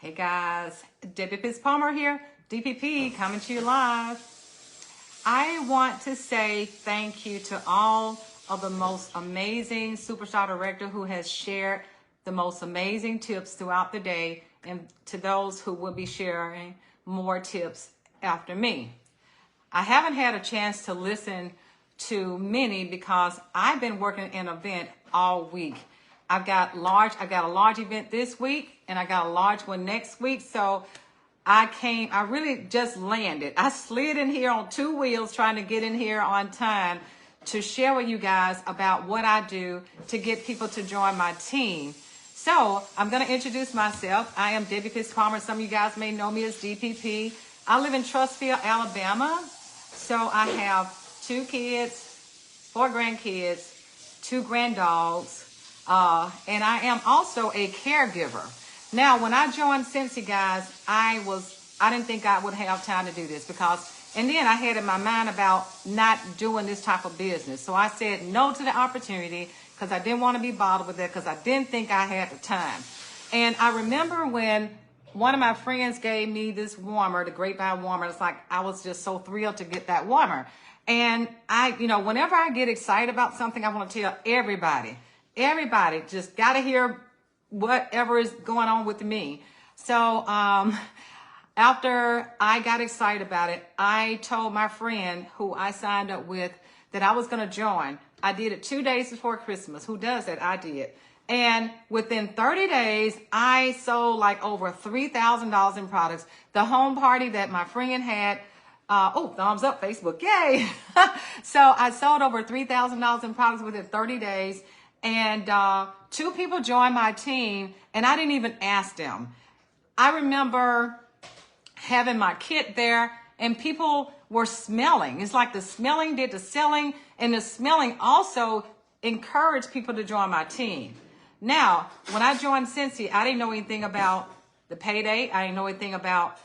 Hey guys, Debbie Palmer here, DPP, coming to you live. I want to say thank you to all of the most amazing superstar director who has shared the most amazing tips throughout the day, and to those who will be sharing more tips after me. I haven't had a chance to listen to many because I've been working an event all week. I got a large event this week and I got a large one next week. So I really just landed. I slid in here on 2 wheels trying to get in here on time to share with you guys about what I do to get people to join my team. So I'm going to introduce myself. I am Debbie Palmer. Some of you guys may know me as DPP. I live in Trussville, Alabama. So I have 2 kids, 4 grandkids, 2 granddogs. And I am also a caregiver. Now, when I joined Scentsy, guys, I didn't think I would have time to do this and then I had in my mind about not doing this type of business. So I said no to the opportunity because I didn't want to be bothered with that because I didn't think I had the time. And I remember when one of my friends gave me this warmer, the grapevine warmer. It's like I was just so thrilled to get that warmer. And whenever I get excited about something, I want to tell everybody just got to hear whatever is going on with me. So after I got excited about it, I told my friend who I signed up with that I was going to join. I did it 2 days before Christmas. Who does that? I did. And within 30 days, I sold like over $3,000 in products. The home party that my friend had, thumbs up, Facebook, yay. So I sold over $3,000 in products within 30 days. And 2 people joined my team, and I didn't even ask them. I remember having my kit there, and people were smelling. It's like the smelling did the selling, and the smelling also encouraged people to join my team. Now, when I joined Scentsy, I didn't know anything about the payday. I didn't know anything about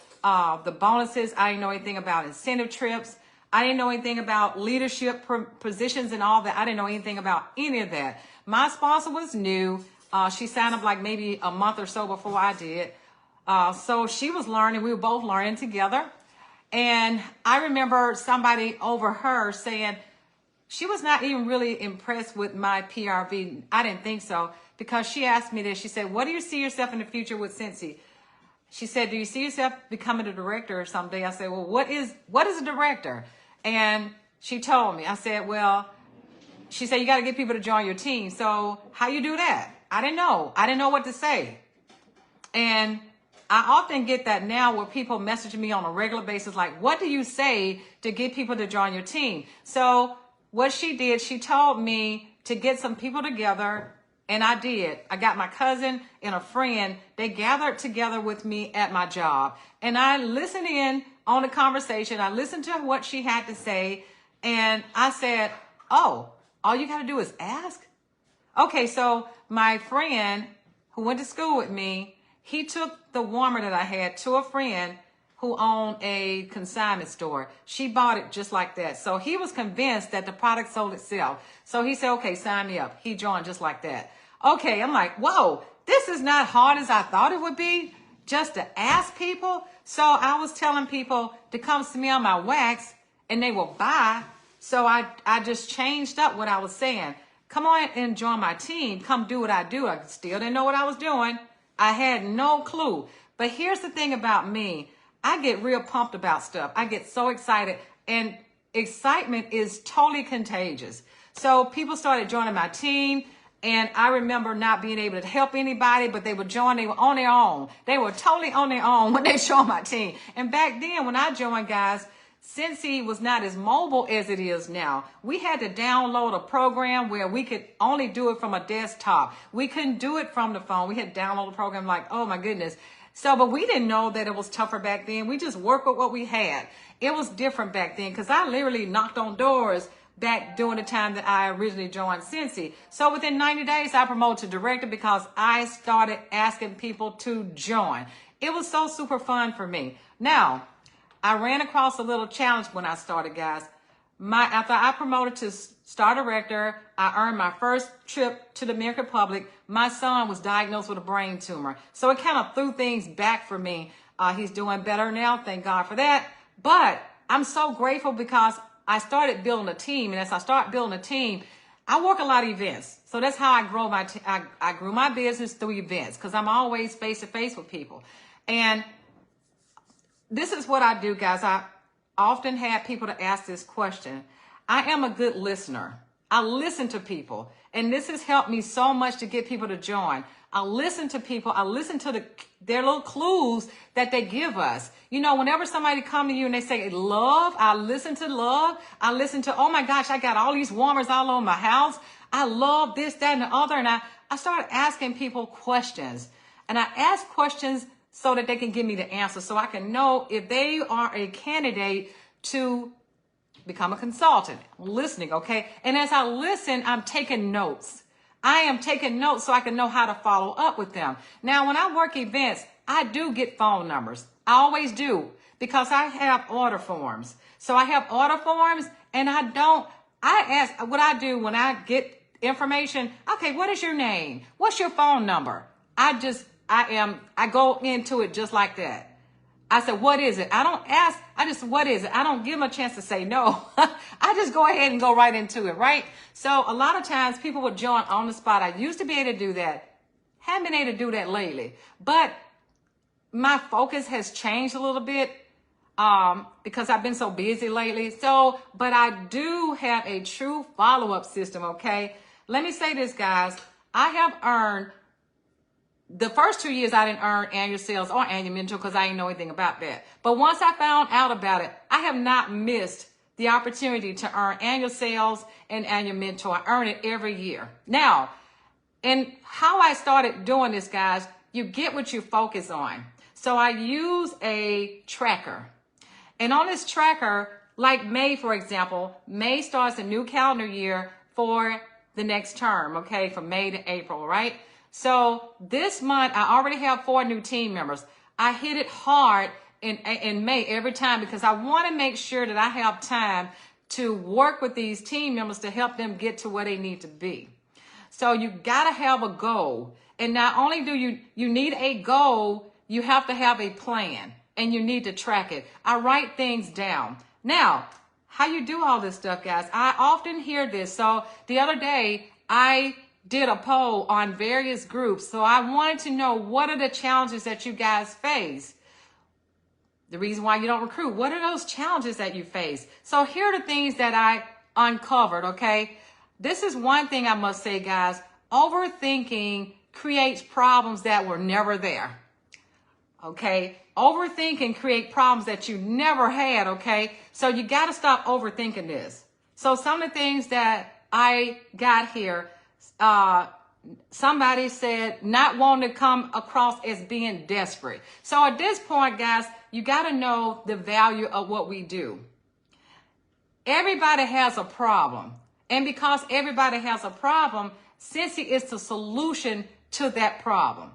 the bonuses. I didn't know anything about incentive trips. I didn't know anything about leadership positions and all that. I didn't know anything about any of that. My sponsor was new. She signed up like maybe a month or so before I did. So she was learning. We were both learning together. And I remember somebody over her saying she was not even really impressed with my PRV. I didn't think so because she asked me this. She said, "What do you see yourself in the future with Scentsy?" She said, "Do you see yourself becoming a director someday?" I said, "Well, what is a director?" And she told me. I said, "Well," she said, "you got to get people to join your team. So how you do that?" I didn't know. I didn't know what to say. And I often get that now where people message me on a regular basis, like, what do you say to get people to join your team? So what she did, she told me to get some people together, and I did. I got my cousin and a friend. They gathered together with me at my job, and I listened in on the conversation. I listened to what she had to say, and I said, "Oh, all you got to do is ask?" Okay, so my friend who went to school with me, he took the warmer that I had to a friend who owned a consignment store. She bought it just like that. So he was convinced that the product sold itself. So he said, "Okay, sign me up." He joined just like that. Okay, I'm like, whoa, this is not hard as I thought it would be just to ask people. So I was telling people to come smell my wax and they will buy. So I just changed up what I was saying. Come on and join my team. Come do what I do. I still didn't know what I was doing. I had no clue. But here's the thing about me. I get real pumped about stuff. I get so excited, and excitement is totally contagious. So people started joining my team, and I remember not being able to help anybody, but they would join. They were on their own. They were totally on their own when they joined my team. And back then when I joined, guys, Scentsy was not as mobile as it is now. We had to download a program where we could only do it from a desktop. We couldn't do it from the phone. We had to download a program like, oh my goodness. So, but we didn't know that it was tougher back then. We just worked with what we had. It was different back then because I literally knocked on doors back during the time that I originally joined Scentsy. So within 90 days, I promoted to director because I started asking people to join. It was so super fun for me. Now, I ran across a little challenge when I started, guys. after I promoted to star director, I earned my first trip to the Dominican Republic. My son was diagnosed with a brain tumor. So it kind of threw things back for me. He's doing better now. Thank God for that. But I'm so grateful because I started building a team. And as I start building a team, I work a lot of events. So that's how I grow I grew my business through events, because I'm always face to face with people. And this is what I do, guys. I often have people to ask this question. I am a good listener. I listen to people, and this has helped me so much to get people to join. I listen to people. I listen to their little clues that they give us. You know, whenever somebody come to you and they say love, I listen to love. I listen to, oh my gosh, I got all these warmers all over my house. I love this, that, and the other. And I started asking people questions, and I ask questions so that they can give me the answer, so I can know if they are a candidate to become a consultant. I'm listening, okay? And as I listen, I'm taking notes. I am taking notes so I can know how to follow up with them. Now, when I work events, I do get phone numbers. I always do, because I have order forms. So I have order forms, and I ask, what I do when I get information, okay, what is your name? What's your phone number? I go into it just like that. I said, what is it? I don't ask. What is it? I don't give them a chance to say no. I just go ahead and go right into it, right? So a lot of times people would join on the spot. I used to be able to do that. Haven't been able to do that lately. But my focus has changed a little bit because I've been so busy lately. But I do have a true follow-up system, okay? Let me say this, guys. I have earned, the first 2 years I didn't earn annual sales or annual mentor because I didn't know anything about that. But once I found out about it, I have not missed the opportunity to earn annual sales and annual mentor. I earn it every year. Now, and how I started doing this, guys, you get what you focus on. So I use a tracker. And on this tracker, like May, for example, May starts a new calendar year for the next term, okay, from May to April, right? So this month, I already have 4 new team members. I hit it hard in May every time because I want to make sure that I have time to work with these team members to help them get to where they need to be. So you got to have a goal. And not only do you need a goal, you have to have a plan, and you need to track it. I write things down. Now, how you do all this stuff, guys, I often hear this. So the other day, I did a poll on various groups. So I wanted to know, what are the challenges that you guys face? The reason why you don't recruit. What are those challenges that you face? So here are the things that I uncovered, okay? This is one thing I must say, guys. Overthinking creates problems that were never there, okay? Overthinking create problems that you never had, okay? So you got to stop overthinking this. So some of the things that I got here, somebody said not wanting to come across as being desperate. So at this point, guys, you got to know the value of what we do. Everybody has a problem. And because everybody has a problem, Scentsy is the solution to that problem.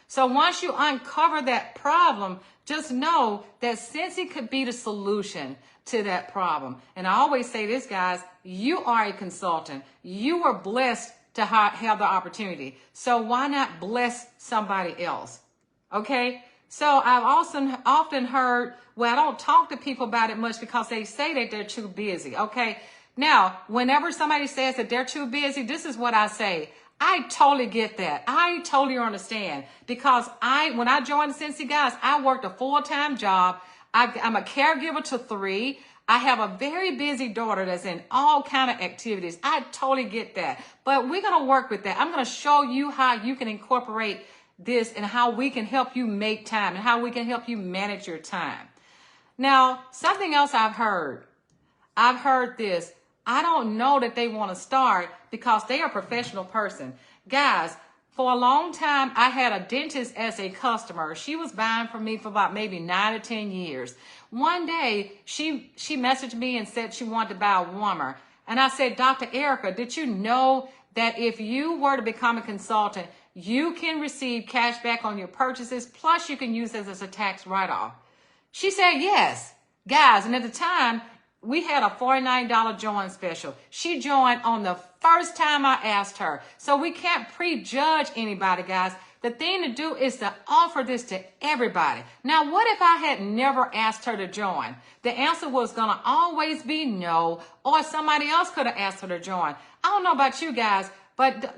So once you uncover that problem, just know that Scentsy could be the solution to that problem. And I always say this, guys, you are a consultant. You are blessed to have the opportunity. So why not bless somebody else? Okay? So I've also often heard, well, I don't talk to people about it much because they say that they're too busy. Okay? Now, whenever somebody says that they're too busy, this is what I say. I totally get that. I totally understand, because when I joined Scentsy, guys, I worked a full-time job. I'm a caregiver to 3. I have a very busy daughter that's in all kind of activities. I totally get that. But we're going to work with that. I'm going to show you how you can incorporate this and how we can help you make time and how we can help you manage your time. Now, something else I've heard this. I don't know that they want to start because they are a professional person. Guys, for a long time, I had a dentist as a customer. She was buying from me for about maybe 9 or 10 years. One day, she messaged me and said she wanted to buy a warmer. And I said, Dr. Erica, did you know that if you were to become a consultant, you can receive cash back on your purchases, plus you can use this as a tax write-off? She said yes. Guys, and at the time, we had a $49 join special. She joined on the first time I asked her. So we can't prejudge anybody, guys. The thing to do is to offer this to everybody. Now, what if I had never asked her to join? The answer was going to always be no, or somebody else could have asked her to join. I don't know about you guys, but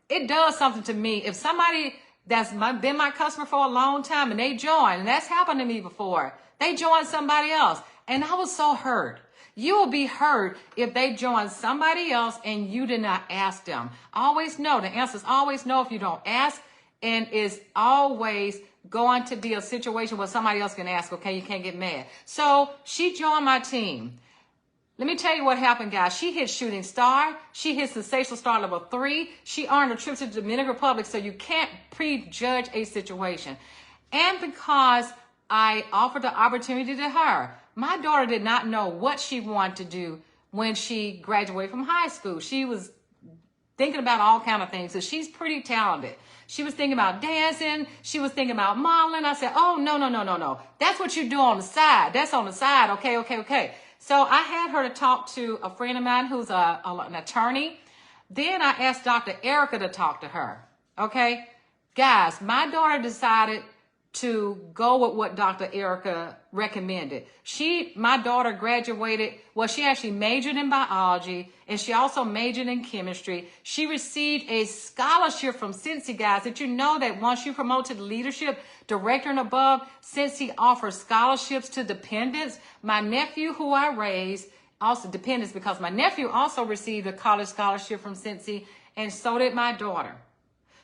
it does something to me. If somebody that's been my customer for a long time and they join, and that's happened to me before, they join somebody else, and I was so hurt. You will be hurt if they join somebody else and you did not ask them. Always know. The answer is always no if you don't ask, and is always going to be a situation where somebody else can ask, okay, you can't get mad. So she joined my team. Let me tell you what happened, guys. She hit Shooting Star. She hit Sensational Star level 3. She earned a trip to the Dominican Republic, so you can't prejudge a situation. And because I offered the opportunity to her, my daughter did not know what she wanted to do when she graduated from high school. She was thinking about all kind of things, so she's pretty talented. She was thinking about dancing. She was thinking about modeling. I said, oh, no. That's what you do on the side. That's on the side. Okay. So I had her to talk to a friend of mine who's an attorney. Then I asked Dr. Erica to talk to her. Okay, guys, my daughter decided to go with what Dr. Erica recommended. My daughter graduated, well, she actually majored in biology, and she also majored in chemistry. She received a scholarship from Scentsy, guys. Did you know that once you promote to leadership, director and above, Scentsy offers scholarships to dependents? My nephew, who I raised, also dependents, because my nephew also received a college scholarship from Scentsy, and so did my daughter.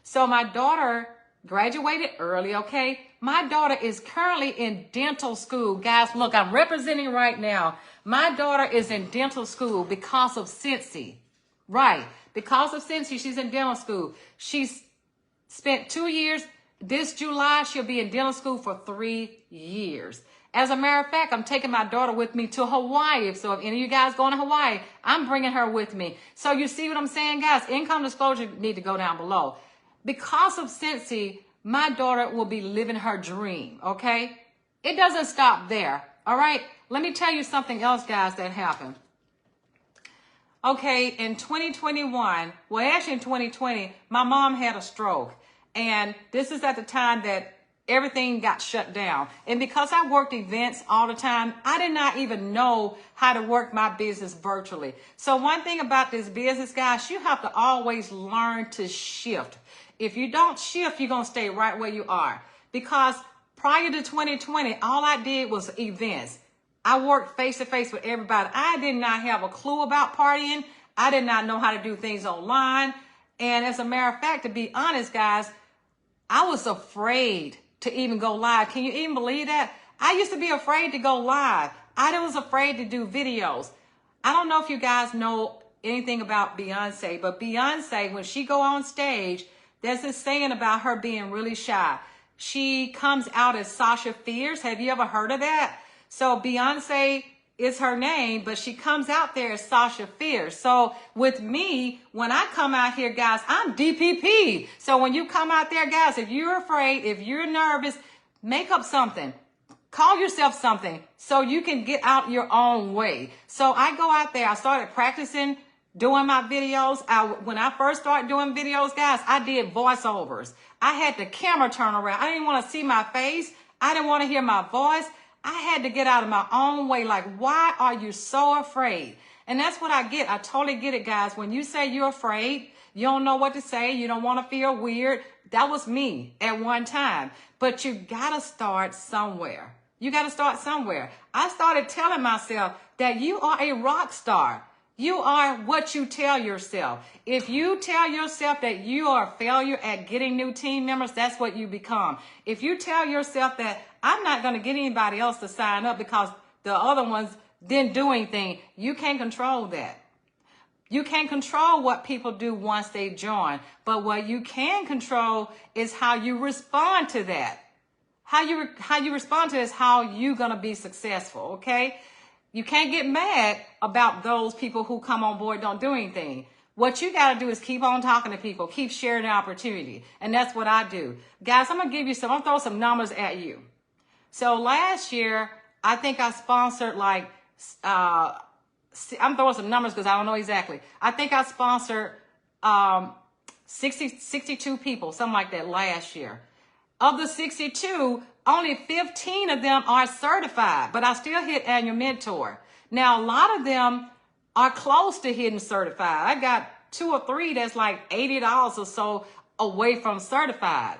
So my daughter graduated early, okay? My daughter is currently in dental school. Guys, look, I'm representing right now. My daughter is in dental school because of Scentsy. Right. Because of Scentsy, she's in dental school. She's spent 2 years. This July, she'll be in dental school for 3 years. As a matter of fact, I'm taking my daughter with me to Hawaii. So if any of you guys going to Hawaii, I'm bringing her with me. So you see what I'm saying, guys? Income disclosure need to go down below. Because of Scentsy, my daughter will be living her dream, okay? It doesn't stop there, all right? Let me tell you something else, guys, that happened. Okay, in 2021, well, actually in 2020, my mom had a stroke. And this is at the time that everything got shut down. And because I worked events all the time, I did not even know how to work my business virtually. So one thing about this business, guys, you have to always learn to shift. If you don't shift, you're going to stay right where you are. Because prior to 2020, all I did was events. I worked face-to-face with everybody. I did not have a clue about partying. I did not know how to do things online. And as a matter of fact, to be honest, guys, I was afraid to even go live. Can you even believe that? I used to be afraid to go live. I was afraid to do videos. I don't know if you guys know anything about Beyonce, but Beyonce, when she go on stage, there's this saying about her being really shy. She comes out as Sasha Fierce. Have you ever heard of that? So Beyonce is her name, but she comes out there as Sasha Fierce. So with me, when I come out here, guys, I'm DPP. So when you come out there, guys, if you're afraid, if you're nervous, make up something. Call yourself something so you can get out your own way. So I go out there. I started practicing doing my videos. When I first started doing videos, guys, I did voiceovers. I had the camera turn around. I didn't want to see my face. I didn't want to hear my voice. I had to get out of my own way. Like, why are you so afraid? And that's what I get. I totally get it, guys. When you say you're afraid, you don't know what to say, you don't want to feel weird. That was me at one time. But you got to start somewhere. You got to start somewhere. I started telling myself that you are a rock star. You are what you tell yourself. If you tell yourself that you are a failure at getting new team members, that's what you become. If you tell yourself that I'm not going to get anybody else to sign up because the other ones didn't do anything, you can't control that. You can't control what people do once they join. But what you can control is how you respond to that. How you respond to it is how you're going to be successful, okay? You can't get mad about those people who come on board, don't do anything. What you got to do is keep on talking to people, keep sharing the opportunity. And that's what I do. Guys, I'm going to throw some numbers at you. So last year, I think I sponsored like I'm throwing some numbers because I don't know exactly. I think I sponsored 62 people, something like that last year. Of the 62, only 15 of them are certified, but I still hit annual mentor. Now, a lot of them are close to hitting certified. I got 2 or 3 that's like $80 or so away from certified.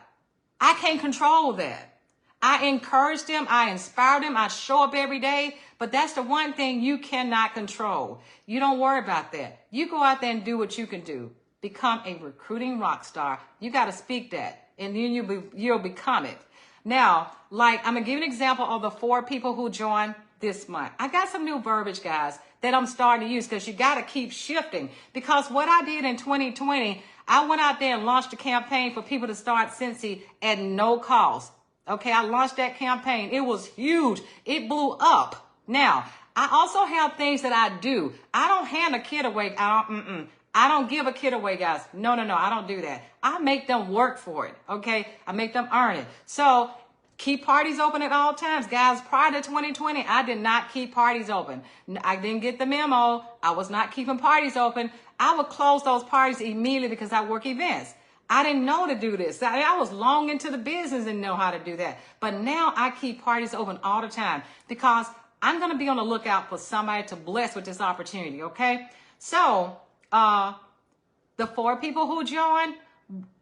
I can't control that. I encourage them, I inspire them, I show up every day, but that's the one thing you cannot control. You don't worry about that. You go out there and do what you can do. Become a recruiting rock star. You got to speak that, and then you'll become it. Now, like, I'm going to give you an example of the 4 people who joined this month. I got some new verbiage, guys, that I'm starting to use because you got to keep shifting. Because what I did in 2020, I went out there and launched a campaign for people to start Scentsy at no cost. Okay, I launched that campaign. It was huge. It blew up. Now, I also have things that I do. I don't hand a kid away. I don't give a kid away, guys. No, I don't do that. I make them work for it, okay? I make them earn it. So keep parties open at all times. Guys, prior to 2020, I did not keep parties open. I didn't get the memo. I was not keeping parties open. I would close those parties immediately because I work events. I didn't know to do this. I was long into the business and know how to do that. But now I keep parties open all the time because I'm going to be on the lookout for somebody to bless with this opportunity, okay? So, the 4 people who joined,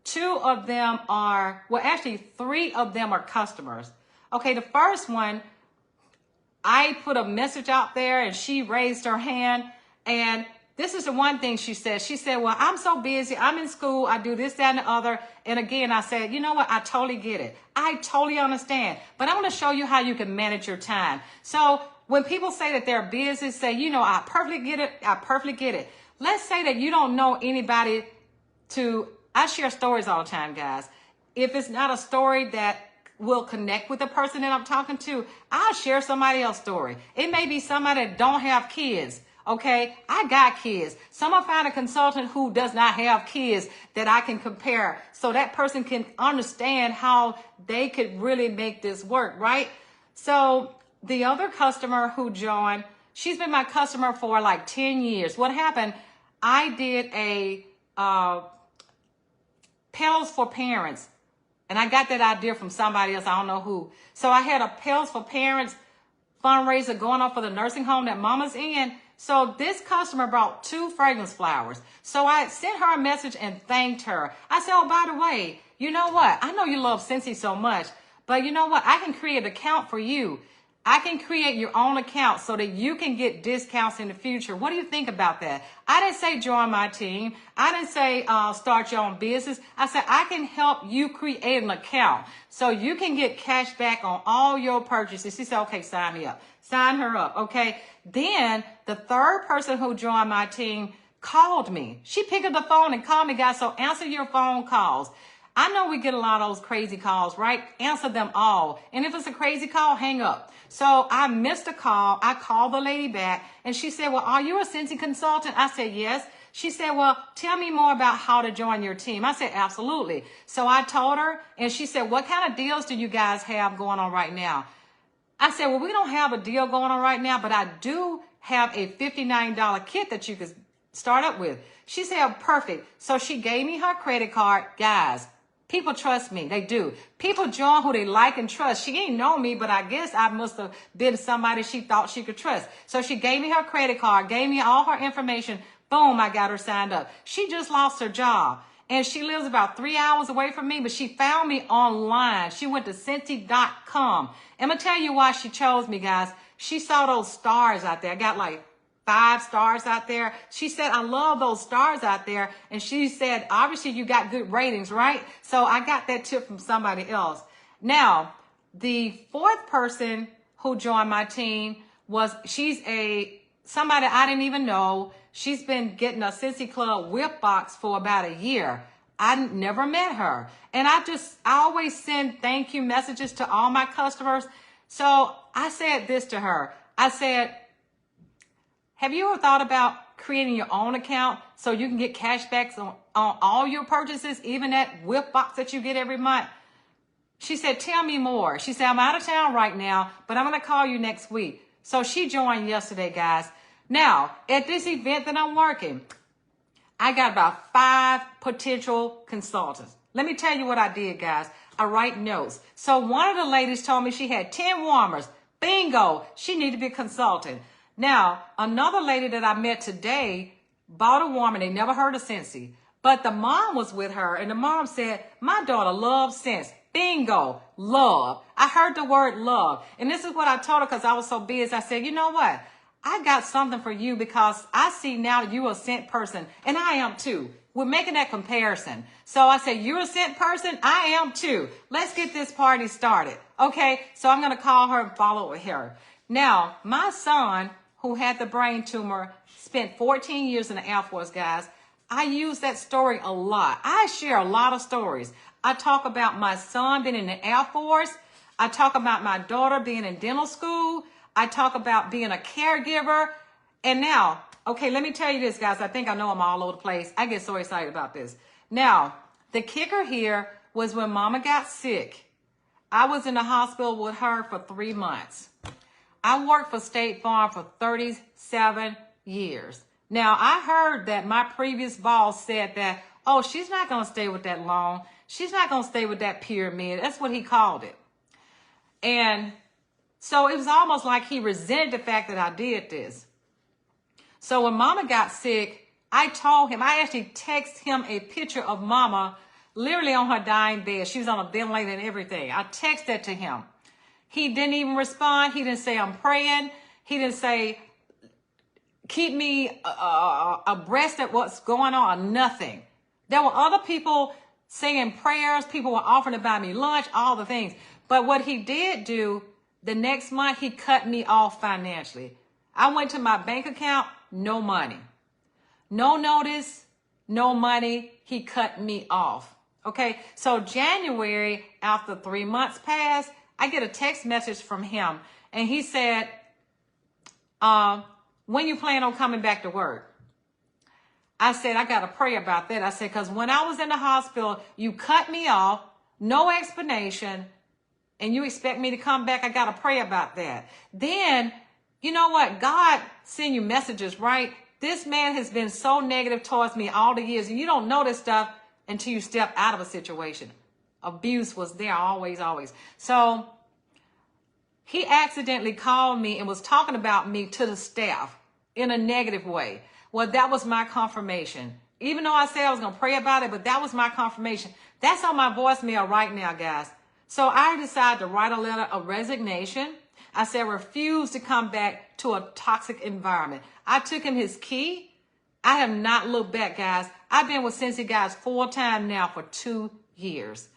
2 of them are, well, actually 3 of them are customers. Okay, the first one, I put a message out there and she raised her hand, and this is the one thing she said. She said, well, I'm so busy. I'm in school. I do this, that, and the other. And again, I said, you know what? I totally get it. I totally understand. But I want to show you how you can manage your time. So when people say that they're busy, say, you know, I perfectly get it. I perfectly get it. Let's say that you don't know anybody I share stories all the time, guys. If it's not a story that will connect with the person that I'm talking to, I'll share somebody else's story. It may be somebody that don't have kids. Okay, I got kids. Someone find a consultant who does not have kids that I can compare so that person can understand how they could really make this work, right? So the other customer who joined, she's been my customer for like 10 years. What happened? I did a Pills for Parents, and I got that idea from somebody else. I don't know who. So I had a Pills for Parents fundraiser going on for the nursing home that mama's in. So this customer brought 2 fragrance flowers. So I sent her a message and thanked her. I said, oh, by the way, you know what? I know you love Scentsy so much, but you know what? I can create an account for you. I can create your own account so that you can get discounts in the future. What do you think about that? I didn't say join my team. I didn't say start your own business. I said I can help you create an account so you can get cash back on all your purchases. She said, okay, sign me up. Sign her up, okay? Then the 3rd person who joined my team called me. She picked up the phone and called me, guys, so answer your phone calls. I know we get a lot of those crazy calls, right? Answer them all. And if it's a crazy call, hang up. So I missed a call. I called the lady back and she said, well, are you a Scentsy consultant? I said, yes. She said, well, tell me more about how to join your team. I said, absolutely. So I told her and she said, what kind of deals do you guys have going on right now? I said, well, we don't have a deal going on right now, but I do have a $59 kit that you could start up with. She said, oh, perfect. So she gave me her credit card. Guys, people trust me. They do. People join who they like and trust. She ain't know me, but I guess I must have been somebody she thought she could trust. So she gave me her credit card, gave me all her information. Boom, I got her signed up. She just lost her job. And she lives about 3 hours away from me, but she found me online. She went to Scentsy.com. I'm going to tell you why she chose me, guys. She saw those stars out there. I got like 5 stars out there. She said, I love those stars out there. And she said, obviously you got good ratings, right? So I got that tip from somebody else. Now, the 4th person who joined my team she's somebody I didn't even know. She's been getting a Scentsy Club whip box for about a year. I never met her. And I always send thank you messages to all my customers. So I said this to her. I said, have you ever thought about creating your own account so you can get cash backs on all your purchases, even that whip box that you get every month? She said, tell me more. She said, I'm out of town right now, but I'm going to call you next week. So she joined yesterday, guys. Now, at this event that I'm working, I got about 5 potential consultants. Let me tell you what I did, guys. I write notes. So one of the ladies told me she had 10 warmers. Bingo. She needed to be a consultant. Now, another lady that I met today bought a warmer. They never heard of Scentsy. But the mom was with her, and the mom said, my daughter loves scents. Bingo. Love. I heard the word love. And this is what I told her because I was so busy. I said, you know what? I got something for you because I see now that you're a scent person, and I am too. We're making that comparison. So I said, you're a scent person? I am too. Let's get this party started. Okay, so I'm going to call her and follow with her. Now, my son, who had the brain tumor, spent 14 years in the Air Force, guys. I use that story a lot. I share a lot of stories. I talk about my son being in the Air Force. I talk about my daughter being in dental school. I talk about being a caregiver. And now, okay, let me tell you this, guys. I think I know I'm all over the place. I get so excited about this. Now, the kicker here was when Mama got sick. I was in the hospital with her for 3 months. I worked for State Farm for 37 years. Now, I heard that my previous boss said that, oh, she's not going to stay with that long. She's not going to stay with that pyramid. That's what he called it. And so it was almost like he resented the fact that I did this. So when Mama got sick, I told him, I actually texted him a picture of Mama literally on her dying bed. She was on a ventilator and everything. I texted that to him. He didn't even respond. He didn't say, I'm praying. He didn't say, keep me abreast of what's going on, nothing. There were other people saying prayers. People were offering to buy me lunch, all the things. But what he did do, the next month, he cut me off financially. I went to my bank account, no money. No notice, no money. He cut me off. Okay, so January, after 3 months passed, I get a text message from him. And he said, when you plan on coming back to work? I said, I got to pray about that. I said, because when I was in the hospital, you cut me off, no explanation, and you expect me to come back. I got to pray about that. Then, you know what? God send you messages, right? This man has been so negative towards me all the years, and you don't know this stuff until you step out of a situation. Abuse was there always, always. So he accidentally called me and was talking about me to the staff in a negative way. Well, that was my confirmation. Even though I said I was going to pray about it, but that was my confirmation. That's on my voicemail right now, guys. So I decided to write a letter of resignation. I said, refuse to come back to a toxic environment. I took him his key. I have not looked back, guys. I've been with Scentsy, guys, full time now for 2 years.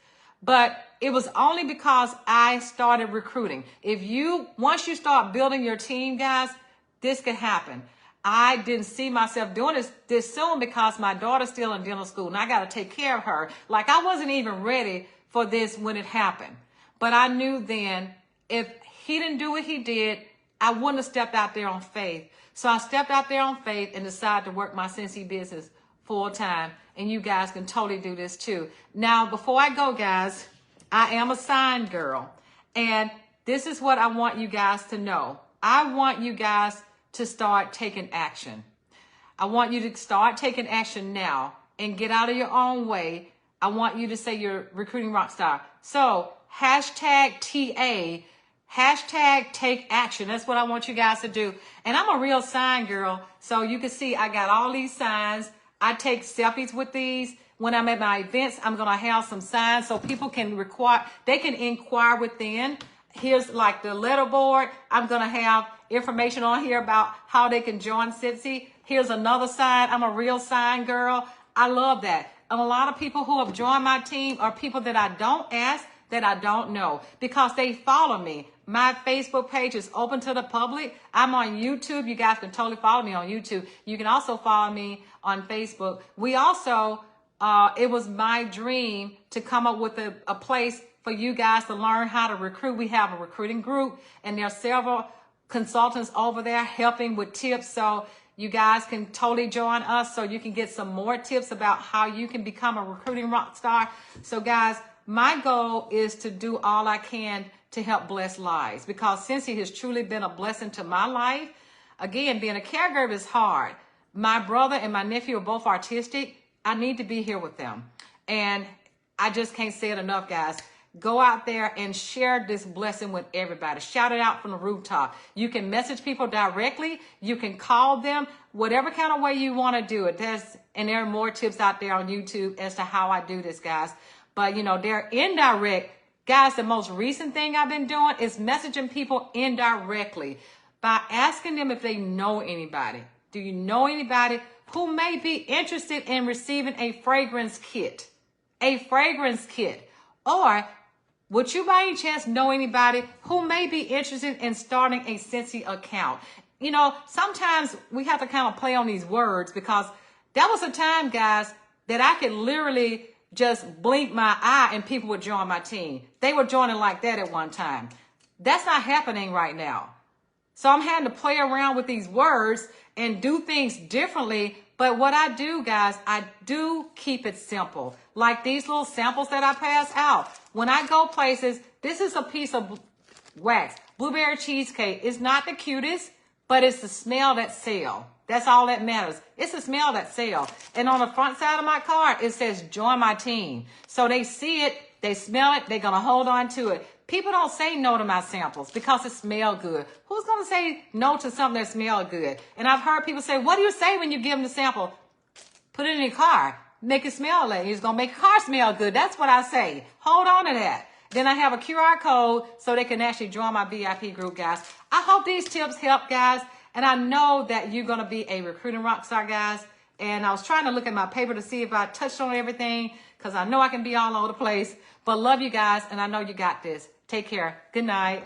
But it was only because I started recruiting. Once you start building your team, guys, this could happen. I didn't see myself doing this soon because my daughter's still in dental school and I got to take care of her. Like I wasn't even ready for this when it happened. But I knew then if he didn't do what he did, I wouldn't have stepped out there on faith. So I stepped out there on faith and decided to work my Scentsy business full time. And you guys can totally do this too. Now, before I go, guys, I am a sign girl. And this is what I want you guys to know. I want you guys to start taking action. I want you to start taking action now and get out of your own way. I want you to say you're recruiting rock star. So hashtag #TA, hashtag take action. That's what I want you guys to do. And I'm a real sign girl. So you can see I got all these signs. I take selfies with these. When I'm at my events, I'm going to have some signs so people can inquire within. Here's like the letter board. I'm going to have information on here about how they can join Scentsy. Here's another sign. I'm a real sign girl. I love that. And a lot of people who have joined my team are people that I don't ask, that I don't know, because they follow me. My Facebook page is open to the public. I'm on YouTube. You guys can totally follow me on YouTube. You can also follow me on Facebook. We also, it was my dream to come up with a place for you guys to learn how to recruit. We have a recruiting group, and there are several consultants over there helping with tips. So you guys can totally join us so you can get some more tips about how you can become a recruiting rock star. So guys, my goal is to do all I can to help bless lives, because Scentsy has truly been a blessing to my life. Again, being a caregiver is hard. My brother and my nephew are both artistic. I need to be here with them. And I just can't say it enough, guys. Go out there and share this blessing with everybody. Shout it out from the rooftop. You can message people directly. You can call them, whatever kind of way you want to do it. And there are more tips out there on YouTube as to how I do this, guys. But, they're indirect. Guys, the most recent thing I've been doing is messaging people indirectly by asking them if they know anybody. Do you know anybody who may be interested in receiving a fragrance kit? A fragrance kit. Or would you by any chance know anybody who may be interested in starting a Scentsy account? Sometimes we have to kind of play on these words, because there was a time, guys, that I could literally just blink my eye and people would join my team. They were joining like that at one time. That's not happening right now. So I'm having to play around with these words and do things differently. But what I do, guys, I do keep it simple. Like these little samples that I pass out. When I go places, this is a piece of wax. Blueberry cheesecake is not the cutest, but it's the smell that sells. That's all that matters. It's the smell that sells. And on the front side of my card, it says, join my team. So they see it, they smell it, they're going to hold on to it. People don't say no to my samples because it smells good. Who's going to say no to something that smells good? And I've heard people say, what do you say when you give them the sample? Put it in your car. Make it smell like it's going to make your car smell good. That's what I say. Hold on to that. Then I have a QR code so they can actually join my VIP group, guys. I hope these tips help, guys. And I know that you're going to be a recruiting rock star, guys. And I was trying to look at my paper to see if I touched on everything, because I know I can be all over the place. But love you guys, and I know you got this. Take care. Good night.